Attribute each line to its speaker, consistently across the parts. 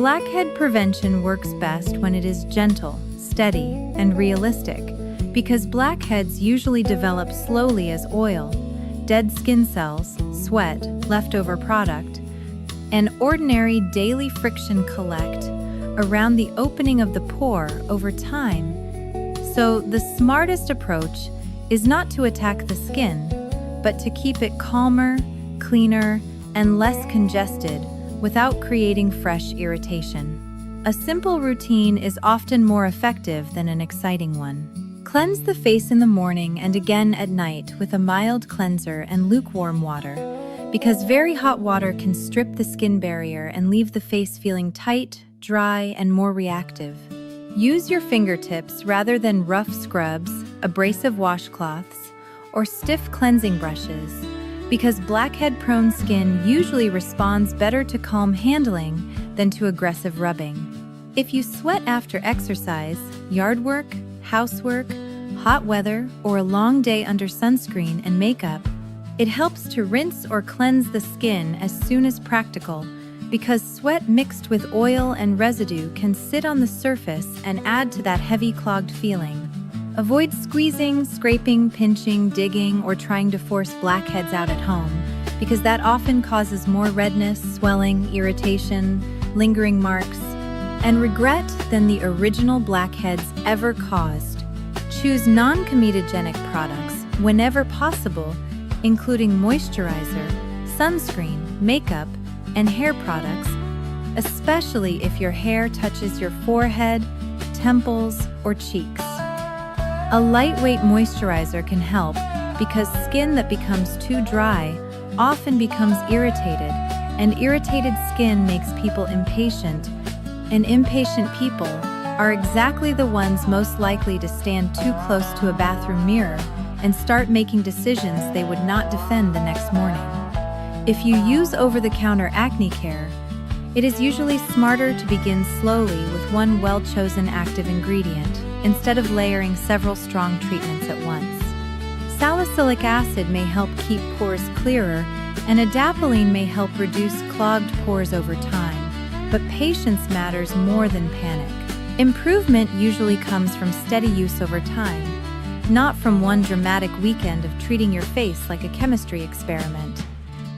Speaker 1: Blackhead prevention works best when it is gentle, steady, and realistic, because blackheads usually develop slowly as oil, dead skin cells, sweat, leftover product, and ordinary daily friction collect around the opening of the pore over time. So the smartest approach is not to attack the skin, but to keep it calmer, cleaner, and less congested without creating fresh irritation. A simple routine is often more effective than an exciting one. Cleanse the face in the morning and again at night with a mild cleanser and lukewarm water, because very hot water can strip the skin barrier and leave the face feeling tight, dry, and more reactive. Use your fingertips rather than rough scrubs, abrasive washcloths, or stiff cleansing brushes, because blackhead-prone skin usually responds better to calm handling than to aggressive rubbing. If you sweat after exercise, yard work, housework, hot weather, or a long day under sunscreen and makeup, it helps to rinse or cleanse the skin as soon as practical, because sweat mixed with oil and residue can sit on the surface and add to that heavy clogged feeling. Avoid squeezing, scraping, pinching, digging, or trying to force blackheads out at home, because that often causes more redness, swelling, irritation, lingering marks, and regret than the original blackheads ever caused. Choose non-comedogenic products whenever possible, including moisturizer, sunscreen, makeup, and hair products, especially if your hair touches your forehead, temples, or cheeks. A lightweight moisturizer can help because skin that becomes too dry often becomes irritated, and irritated skin makes people impatient, and impatient people are exactly the ones most likely to stand too close to a bathroom mirror and start making decisions they would not defend the next morning. If you use over-the-counter acne care, it is usually smarter to begin slowly with one well-chosen active ingredient, instead of layering several strong treatments at once. Salicylic acid may help keep pores clearer, and adapalene may help reduce clogged pores over time, but patience matters more than panic. Improvement usually comes from steady use over time, not from one dramatic weekend of treating your face like a chemistry experiment.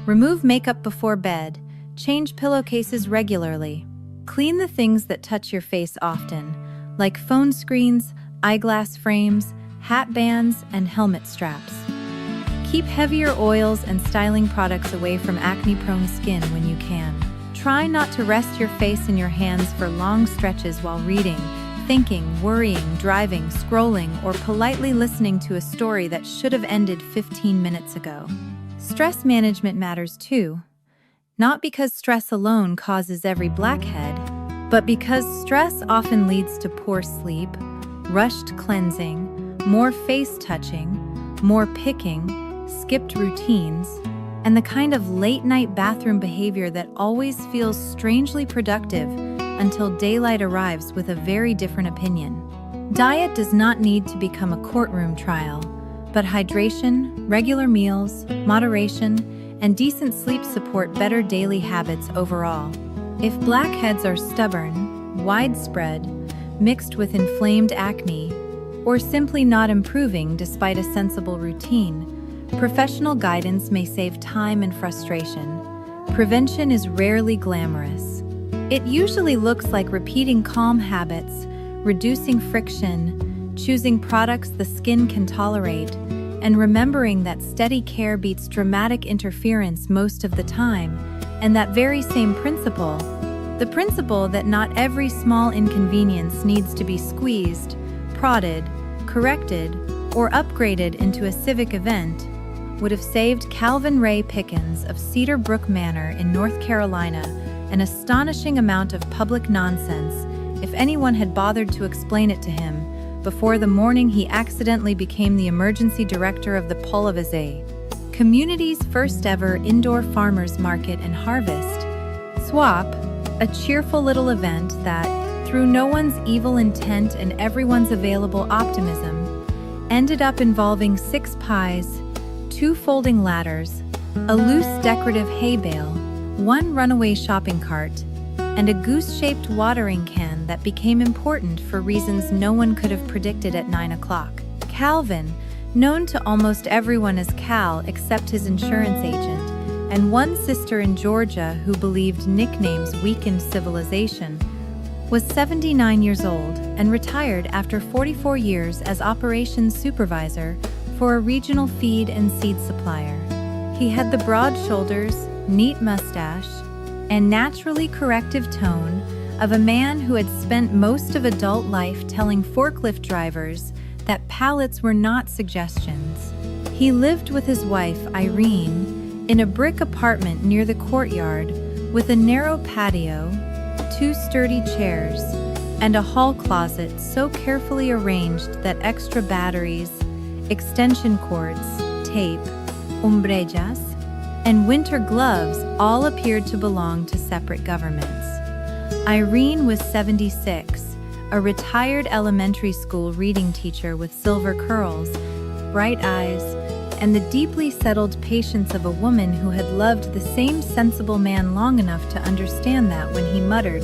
Speaker 1: Remove makeup before bed, change pillowcases regularly, clean the things that touch your face often, like phone screens, eyeglass frames, hat bands, and helmet straps. Keep heavier oils and styling products away from acne-prone skin when you can. Try not to rest your face in your hands for long stretches while reading, thinking, worrying, driving, scrolling, or politely listening to a story that should have ended 15 minutes ago. Stress management matters too, not because stress alone causes every blackhead, but because stress often leads to poor sleep, rushed cleansing, more face touching, more picking, skipped routines, and the kind of late-night bathroom behavior that always feels strangely productive until daylight arrives with a very different opinion. Diet does not need to become a courtroom trial, but hydration, regular meals, moderation, and decent sleep support better daily habits overall. If blackheads are stubborn, widespread, mixed with inflamed acne, or simply not improving despite a sensible routine, professional guidance may save time and frustration. Prevention is rarely glamorous. It usually looks like repeating calm habits, reducing friction, choosing products the skin can tolerate, and remembering that steady care beats dramatic interference most of the time, and that very same principle, the principle that not every small inconvenience needs to be squeezed, prodded, corrected, or upgraded into a civic event, would have saved Calvin Ray Pickens of Cedar Brook Manor in North Carolina an astonishing amount of public nonsense if anyone had bothered to explain it to him before the morning he accidentally became the emergency director of the Pulvizay, community's first ever indoor farmers market and harvest. Swap, a cheerful little event that, through no one's evil intent and everyone's available optimism, ended up involving 6 pies, 2 folding ladders, a loose decorative hay bale, 1 runaway shopping cart, and a goose-shaped watering can that became important for reasons no one could have predicted at 9 o'clock. Calvin, known to almost everyone as Cal except his insurance agent, and one sister in Georgia who believed nicknames weakened civilization, was 79 years old and retired after 44 years as operations supervisor for a regional feed and seed supplier. He had the broad shoulders, neat mustache, and naturally corrective tone of a man who had spent most of adult life telling forklift drivers that pallets were not suggestions. He lived with his wife, Irene, in a brick apartment near the courtyard with a narrow patio, 2 sturdy chairs, and a hall closet so carefully arranged that extra batteries, extension cords, tape, umbrellas, and winter gloves all appeared to belong to separate governments. Irene was 76, a retired elementary school reading teacher with silver curls, bright eyes, and the deeply settled patience of a woman who had loved the same sensible man long enough to understand that when he muttered,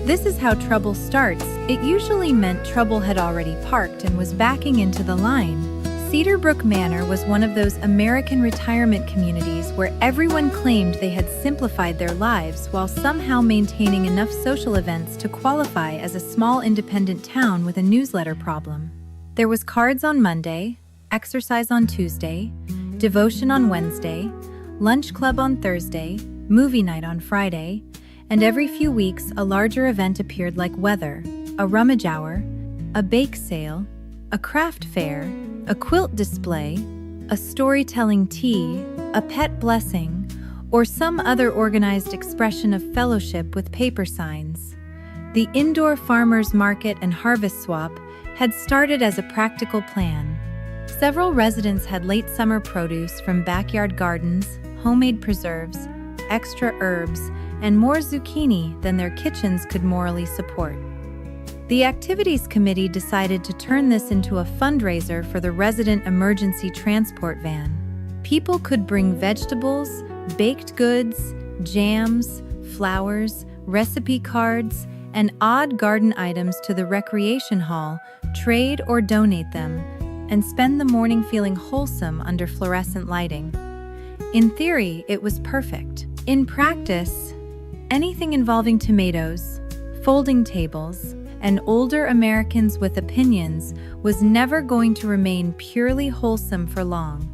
Speaker 1: "This is how trouble starts," it usually meant trouble had already parked and was backing into the line. Cedarbrook Manor was one of those American retirement communities where everyone claimed they had simplified their lives while somehow maintaining enough social events to qualify as a small independent town with a newsletter problem. There was cards on Monday, exercise on Tuesday, devotion on Wednesday, lunch club on Thursday, movie night on Friday, and every few weeks a larger event appeared like weather, a rummage hour, a bake sale, a craft fair, a quilt display, a storytelling tea, a pet blessing, or some other organized expression of fellowship with paper signs. The indoor farmers market and harvest swap had started as a practical plan. Several residents had late summer produce from backyard gardens, homemade preserves, extra herbs, and more zucchini than their kitchens could morally support. The Activities Committee decided to turn this into a fundraiser for the resident emergency transport van. People could bring vegetables, baked goods, jams, flowers, recipe cards, and odd garden items to the recreation hall, trade or donate them, and spend the morning feeling wholesome under fluorescent lighting. In theory, it was perfect. In practice, anything involving tomatoes, folding tables, and older Americans with opinions was never going to remain purely wholesome for long.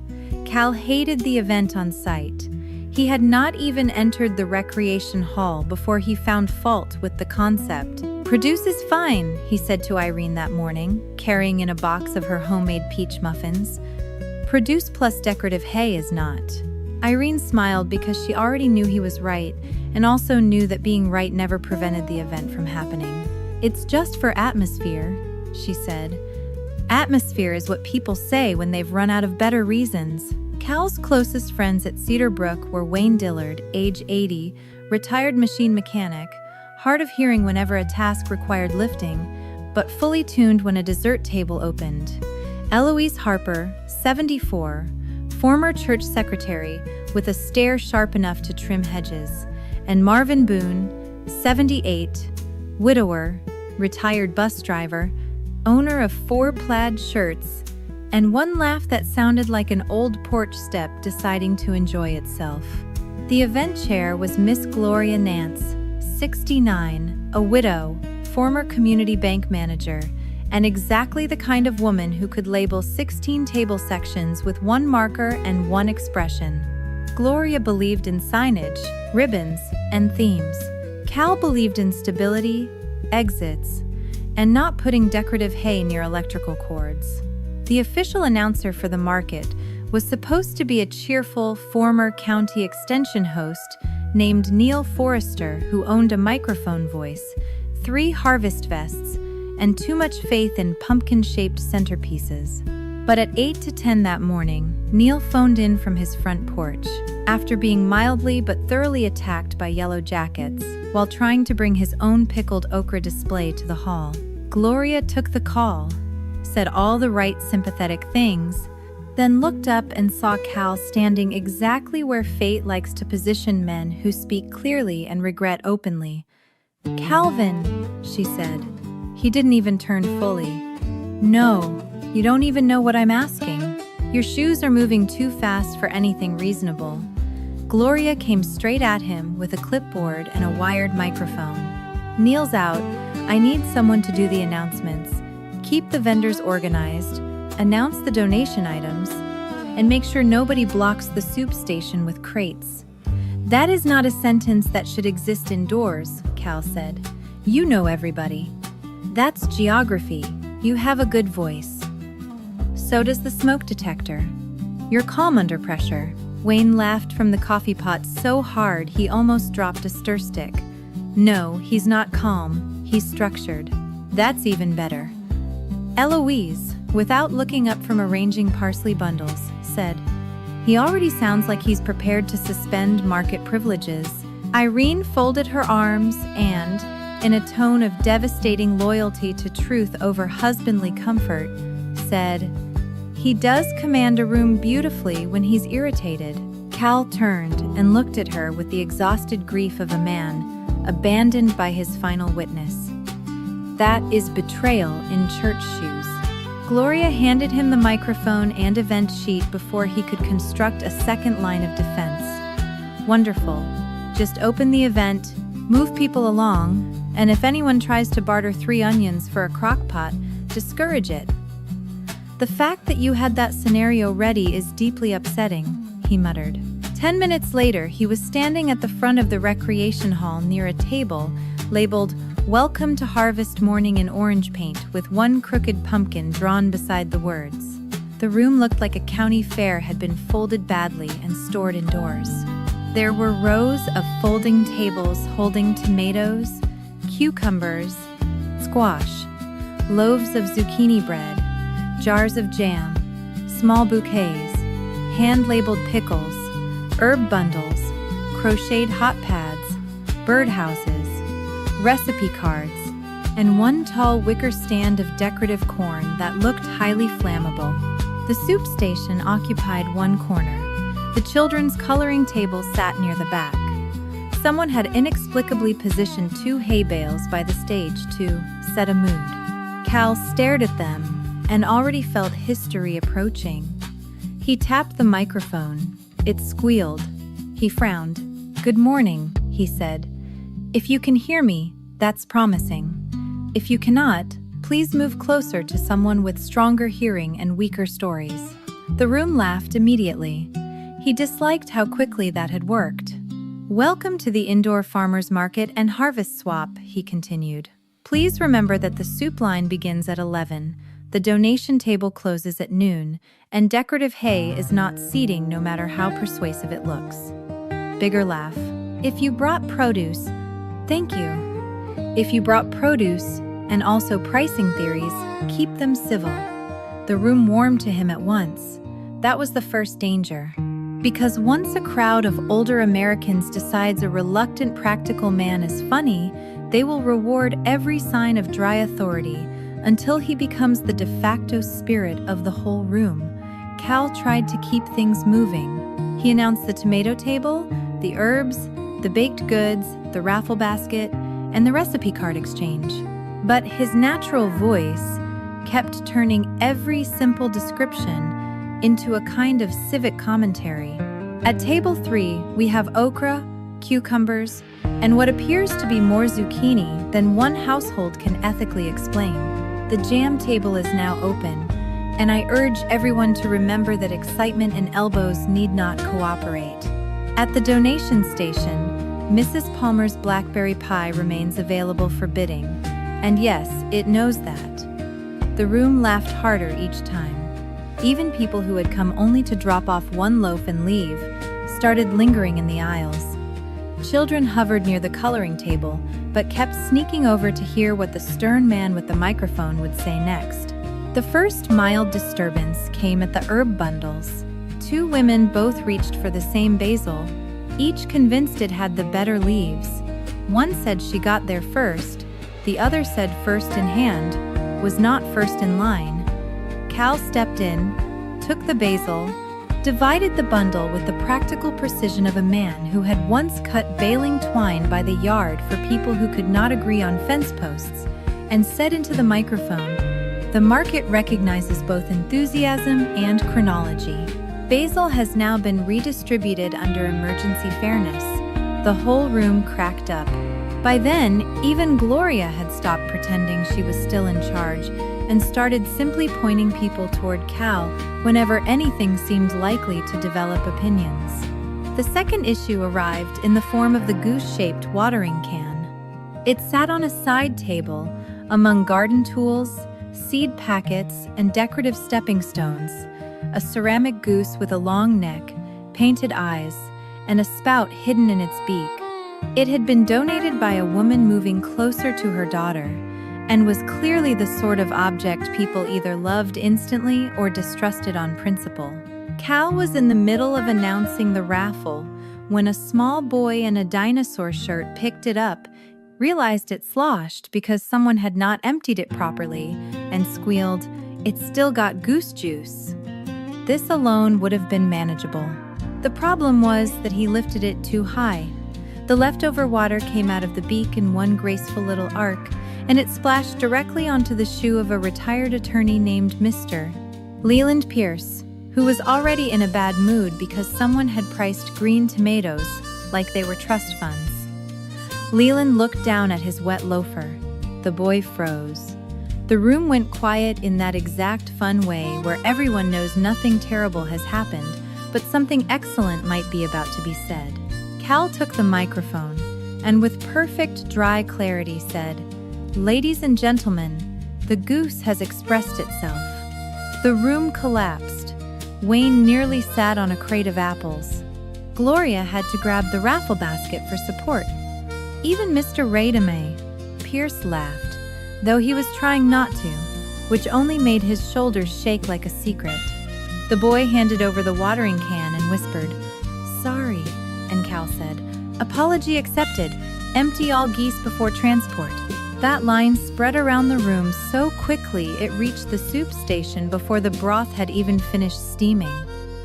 Speaker 1: Cal hated the event on site. He had not even entered the recreation hall before he found fault with the concept. "Produce is fine," he said to Irene that morning, carrying in a box of her homemade peach muffins. "Produce plus decorative hay is not." Irene smiled because she already knew he was right, and also knew that being right never prevented the event from happening. "It's just for atmosphere," she said. "Atmosphere is what people say when they've run out of better reasons." Cal's closest friends at Cedarbrook were Wayne Dillard, age 80, retired machine mechanic, hard of hearing whenever a task required lifting, but fully tuned when a dessert table opened. Eloise Harper, 74, former church secretary with a stare sharp enough to trim hedges, and Marvin Boone, 78, widower, retired bus driver, owner of 4 plaid shirts, and one laugh that sounded like an old porch step deciding to enjoy itself. The event chair was Miss Gloria Nance, 69, a widow, former community bank manager, and exactly the kind of woman who could label 16 table sections with one marker and one expression. Gloria believed in signage, ribbons, and themes. Cal believed in stability, exits, and not putting decorative hay near electrical cords. The official announcer for the market was supposed to be a cheerful former county extension host named Neil Forrester, who owned a microphone voice, 3 harvest vests, and too much faith in pumpkin-shaped centerpieces. But at 8 to 10 that morning, Neil phoned in from his front porch, after being mildly but thoroughly attacked by yellow jackets, while trying to bring his own pickled okra display to the hall. Gloria took the call, said all the right sympathetic things, then looked up and saw Cal standing exactly where fate likes to position men who speak clearly and regret openly, "Calvin," she said. He didn't even turn fully. "No, you don't even know what I'm asking. Your shoes are moving too fast for anything reasonable." Gloria came straight at him with a clipboard and a wired microphone. "Neil's out. I need someone to do the announcements. Keep the vendors organized, announce the donation items, and make sure nobody blocks the soup station with crates." "That is not a sentence that should exist indoors," Cal said. "You know everybody." "That's geography. You have a good voice." "So does the smoke detector. You're calm under pressure." Wayne laughed from the coffee pot so hard he almost dropped a stir stick. "No, he's not calm, he's structured. That's even better." Eloise, without looking up from arranging parsley bundles, said, "He already sounds like he's prepared to suspend market privileges." Irene folded her arms and, in a tone of devastating loyalty to truth over husbandly comfort, said, "He does command a room beautifully when he's irritated." Cal turned and looked at her with the exhausted grief of a man abandoned by his final witness. "That is betrayal in church shoes." Gloria handed him the microphone and event sheet before he could construct a second line of defense. "Wonderful. Just open the event, move people along, and if anyone tries to barter 3 onions for a crock pot, discourage it." "The fact that you had that scenario ready is deeply upsetting," he muttered. 10 minutes later, he was standing at the front of the recreation hall near a table labeled "Welcome to Harvest Morning" in orange paint with one crooked pumpkin drawn beside the words. The room looked like a county fair had been folded badly and stored indoors. There were rows of folding tables holding tomatoes, cucumbers, squash, loaves of zucchini bread, jars of jam, small bouquets, hand-labeled pickles, herb bundles, crocheted hot pads, birdhouses, recipe cards, and one tall wicker stand of decorative corn that looked highly flammable. The soup station occupied one corner. The children's coloring table sat near the back. Someone had inexplicably positioned 2 hay bales by the stage to set a mood. Cal stared at them and already felt history approaching. He tapped the microphone. It squealed. He frowned. "Good morning," he said. "If you can hear me, that's promising. If you cannot, please move closer to someone with stronger hearing and weaker stories." The room laughed immediately. He disliked how quickly that had worked. "Welcome to the indoor farmers market and harvest swap," he continued. "Please remember that the soup line begins at 11. The donation table closes at noon, and decorative hay is not seating no matter how persuasive it looks." Bigger laugh. "If you brought produce..." "Thank you. If you brought produce and also pricing theories, keep them civil." The room warmed to him at once. That was the first danger. Because once a crowd of older Americans decides a reluctant practical man is funny, they will reward every sign of dry authority until he becomes the de facto spirit of the whole room. Cal tried to keep things moving. He announced the tomato table, the herbs, the baked goods, the raffle basket, and the recipe card exchange. But his natural voice kept turning every simple description into a kind of civic commentary. At table 3, we have okra, cucumbers, and what appears to be more zucchini than one household can ethically explain. The jam table is now open, and I urge everyone to remember that excitement and elbows need not cooperate. At the donation station, Mrs. Palmer's blackberry pie remains available for bidding, and yes, it knows that. The room laughed harder each time. Even people who had come only to drop off one loaf and leave started lingering in the aisles. Children hovered near the coloring table, but kept sneaking over to hear what the stern man with the microphone would say next. The first mild disturbance came at the herb bundles. 2 women both reached for the same basil, each convinced it had the better leaves. One said she got there first, the other said first in hand was not first in line. Cal stepped in, took the basil, divided the bundle with the practical precision of a man who had once cut baling twine by the yard for people who could not agree on fence posts, and said into the microphone, "The market recognizes both enthusiasm and chronology. Basil has now been redistributed under emergency fairness." The whole room cracked up. By then, even Gloria had stopped pretending she was still in charge and started simply pointing people toward Cal whenever anything seemed likely to develop opinions. The second issue arrived in the form of the goose-shaped watering can. It sat on a side table among garden tools, seed packets, and decorative stepping stones, a ceramic goose with a long neck, painted eyes, and a spout hidden in its beak. It had been donated by a woman moving closer to her daughter, and was clearly the sort of object people either loved instantly or distrusted on principle. Cal was in the middle of announcing the raffle when a small boy in a dinosaur shirt picked it up, realized it sloshed because someone had not emptied it properly, and squealed, "It's still got goose juice." This alone would have been manageable. The problem was that he lifted it too high. The leftover water came out of the beak in one graceful little arc, and it splashed directly onto the shoe of a retired attorney named Mr. Leland Pierce, who was already in a bad mood because someone had priced green tomatoes like they were trust funds. Leland looked down at his wet loafer. The boy froze. The room went quiet in that exact fun way where everyone knows nothing terrible has happened, but something excellent might be about to be said. Cal took the microphone and with perfect dry clarity said, "Ladies and gentlemen, the goose has expressed itself." The room collapsed. Wayne nearly sat on a crate of apples. Gloria had to grab the raffle basket for support. Even Mr. Radame, Pierce laughed, though he was trying not to, which only made his shoulders shake like a secret. The boy handed over the watering can and whispered, "Sorry," and Cal said, "Apology accepted. Empty all geese before transport." That line spread around the room so quickly it reached the soup station before the broth had even finished steaming.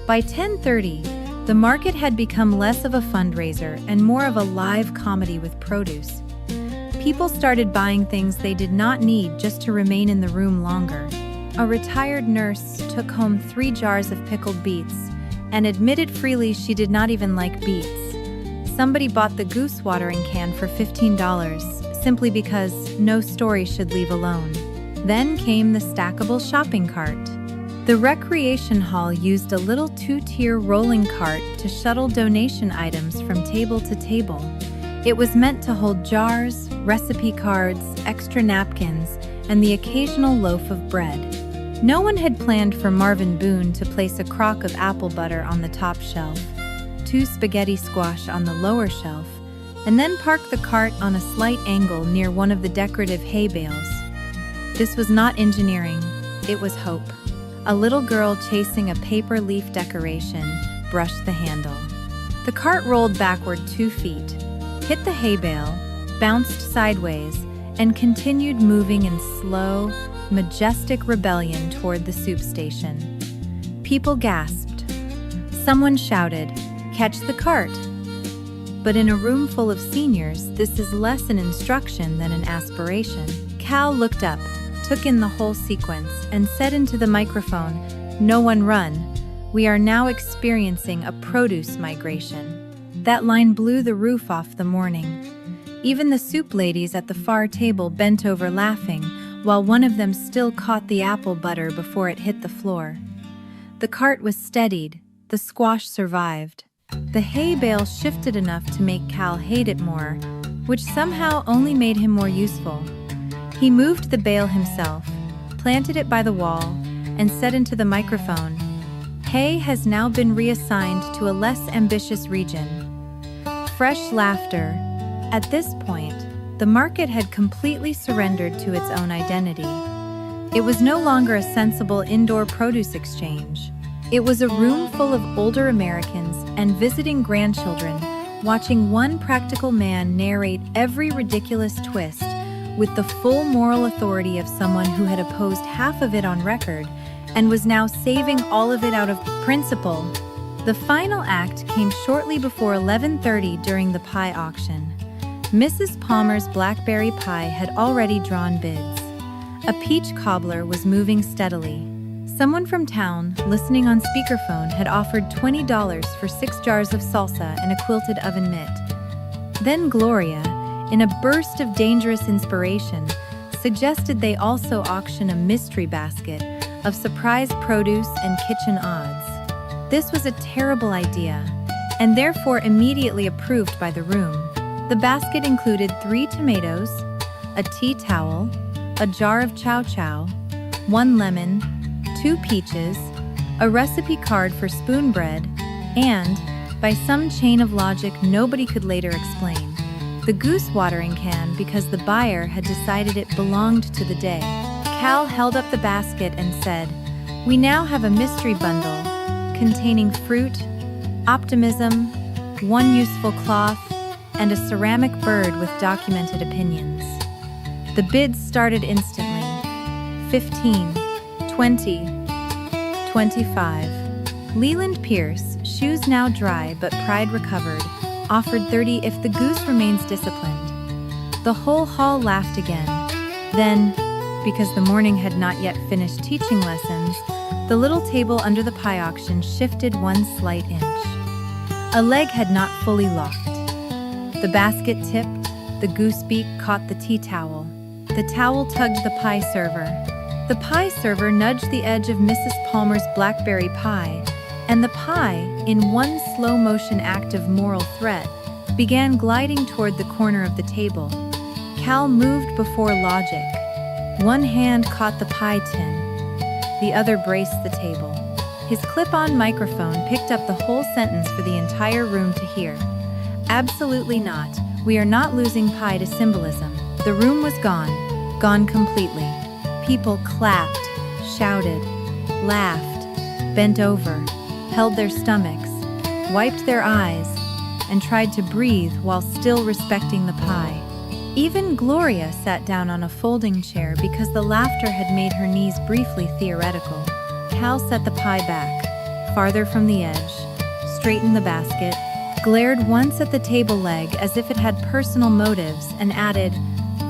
Speaker 1: By 10:30, the market had become less of a fundraiser and more of a live comedy with produce. People started buying things they did not need just to remain in the room longer. A retired nurse took home 3 jars of pickled beets and admitted freely she did not even like beets. Somebody bought the goose watering can for $15, simply because no story should leave alone. Then came the stackable shopping cart. The recreation hall used a little 2-tier rolling cart to shuttle donation items from table to table. It was meant to hold jars, recipe cards, extra napkins, and the occasional loaf of bread. No one had planned for Marvin Boone to place a crock of apple butter on the top shelf, 2 spaghetti squash on the lower shelf, and then park the cart on a slight angle near one of the decorative hay bales. This was not engineering, it was hope. A little girl chasing a paper leaf decoration brushed the handle. The cart rolled backward 2 feet, hit the hay bale, bounced sideways, and continued moving in slow, majestic rebellion toward the soup station. People gasped. Someone shouted, "Catch the cart!" But in a room full of seniors, this is less an instruction than an aspiration. Cal looked up, took in the whole sequence, and said into the microphone, "No one run. We are now experiencing a produce migration." That line blew the roof off the morning. Even the soup ladies at the far table bent over laughing, while one of them still caught the apple butter before it hit the floor. The cart was steadied. The squash survived. The hay bale shifted enough to make Cal hate it more, which somehow only made him more useful. He moved the bale himself, planted it by the wall, and said into the microphone, "Hay has now been reassigned to a less ambitious region." Fresh laughter. At this point, the market had completely surrendered to its own identity. It was no longer a sensible indoor produce exchange. It was a room full of older Americans and visiting grandchildren, watching one practical man narrate every ridiculous twist with the full moral authority of someone who had opposed half of it on record and was now saving all of it out of principle. The final act came shortly before 11:30 during the pie auction. Mrs. Palmer's blackberry pie had already drawn bids. A peach cobbler was moving steadily. Someone from town, listening on speakerphone, had offered $20 for 6 jars of salsa and a quilted oven mitt. Then Gloria, in a burst of dangerous inspiration, suggested they also auction a mystery basket of surprise produce and kitchen odds. This was a terrible idea, and therefore immediately approved by the room. The basket included 3 tomatoes, a tea towel, a jar of chow chow, 1 lemon, 2 peaches, a recipe card for spoon bread, and, by some chain of logic nobody could later explain, the goose watering can because the buyer had decided it belonged to the day. Cal held up the basket and said, "We now have a mystery bundle containing fruit, optimism, 1 useful cloth, and a ceramic bird with documented opinions." The bids started instantly. 15, 20, 25. Leland Pierce, shoes now dry but pride recovered, offered 30 if the goose remains disciplined. The whole hall laughed again. Then, because the morning had not yet finished teaching lessons, the little table under the pie auction shifted 1 slight inch. A leg had not fully locked. The basket tipped, the goose beak caught the tea towel. The towel tugged the pie server. The pie server nudged the edge of Mrs. Palmer's blackberry pie, and the pie, in one slow-motion act of moral threat, began gliding toward the corner of the table. Cal moved before logic. 1 hand caught the pie tin. The other braced the table. His clip-on microphone picked up the whole sentence for the entire room to hear. "Absolutely not. We are not losing pie to symbolism." The room was gone completely. People clapped, shouted, laughed, bent over, held their stomachs, wiped their eyes, and tried to breathe while still respecting the pie. Even Gloria sat down on a folding chair because the laughter had made her knees briefly theoretical. Cal set the pie back, farther from the edge, straightened the basket, glared once at the table leg as if it had personal motives, and added,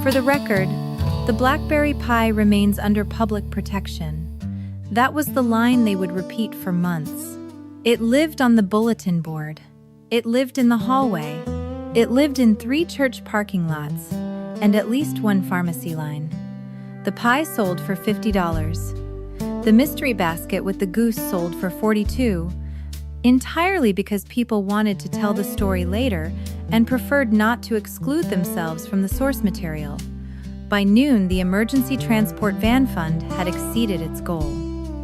Speaker 1: "For the record, the blackberry pie remains under public protection." That was the line they would repeat for months. It lived on the bulletin board. It lived in the hallway. It lived in 3 church parking lots, and at least 1 pharmacy line. The pie sold for $50. The mystery basket with the goose sold for $42, entirely because people wanted to tell the story later and preferred not to exclude themselves from the source material. By noon, the emergency transport van fund had exceeded its goal.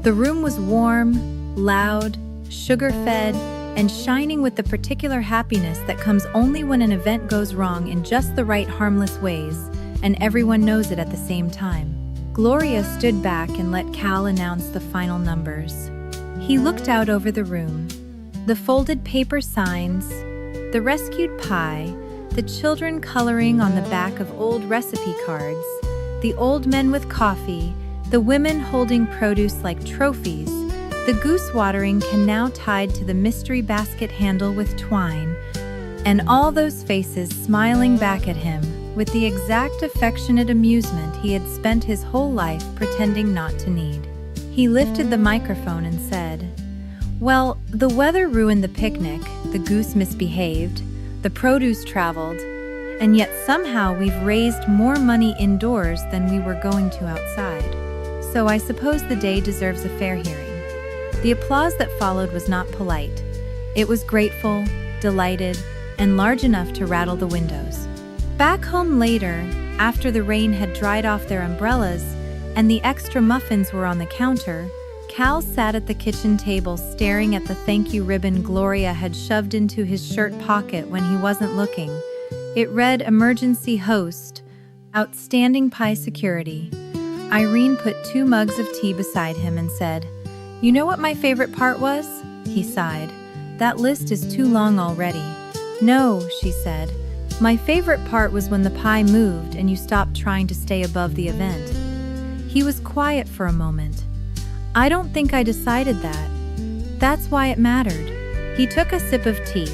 Speaker 1: The room was warm, loud, sugar-fed, and shining with the particular happiness that comes only when an event goes wrong in just the right harmless ways, and everyone knows it at the same time. Gloria stood back and let Cal announce the final numbers. He looked out over the room. The folded paper signs, the rescued pie, the children coloring on the back of old recipe cards, the old men with coffee, the women holding produce like trophies, the goose watering can now tied to the mystery basket handle with twine, and all those faces smiling back at him with the exact affectionate amusement he had spent his whole life pretending not to need. He lifted the microphone and said, "Well, the weather ruined the picnic, the goose misbehaved, the produce traveled, and yet somehow we've raised more money indoors than we were going to outside. So I suppose the day deserves a fair hearing." The applause that followed was not polite. It was grateful, delighted, and large enough to rattle the windows. Back home later, after the rain had dried off their umbrellas and the extra muffins were on the counter, Cal sat at the kitchen table staring at the thank you ribbon Gloria had shoved into his shirt pocket when he wasn't looking. It read Emergency Host, Outstanding Pie Security. Irene put 2 mugs of tea beside him and said, "You know what my favorite part was?" He sighed. "That list is too long already." "No," she said. "My favorite part was when the pie moved and you stopped trying to stay above the event." He was quiet for a moment. "I don't think I decided that. That's why it mattered." He took a sip of tea.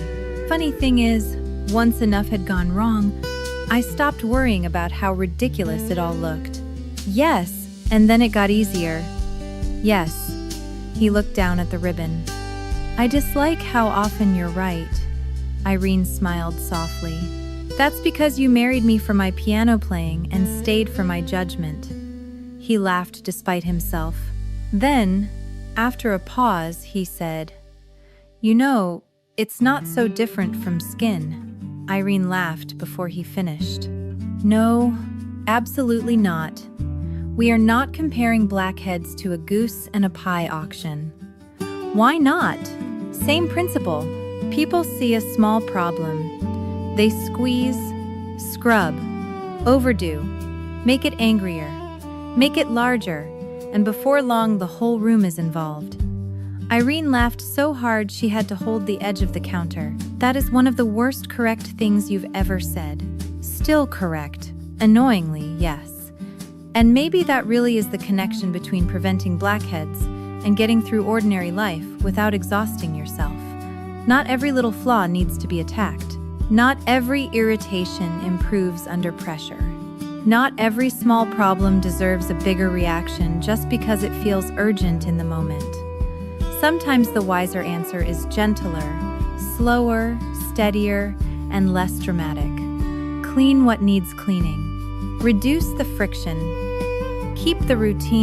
Speaker 1: Funny thing is, once enough had gone wrong, I stopped worrying about how ridiculous it all looked. Yes, and then it got easier. Yes. He looked down at the ribbon. I dislike how often you're right. Irene smiled softly. That's because you married me for my piano playing and stayed for my judgment. He laughed despite himself. Then, after a pause, he said, You know, it's not so different from skin. Irene laughed before he finished. No, absolutely not. We are not comparing blackheads to a goose and a pie auction. Why not? Same principle. People see a small problem. They squeeze, scrub, overdo, make it angrier, make it larger, and before long the whole room is involved. Irene laughed so hard she had to hold the edge of the counter. That is one of the worst correct things you've ever said. Still correct. Annoyingly, yes. And maybe that really is the connection between preventing blackheads and getting through ordinary life without exhausting yourself. Not every little flaw needs to be attacked. Not every irritation improves under pressure. Not every small problem deserves a bigger reaction just because it feels urgent in the moment. Sometimes the wiser answer is gentler, slower, steadier, and less dramatic. Clean what needs cleaning. Reduce the friction. Keep the routine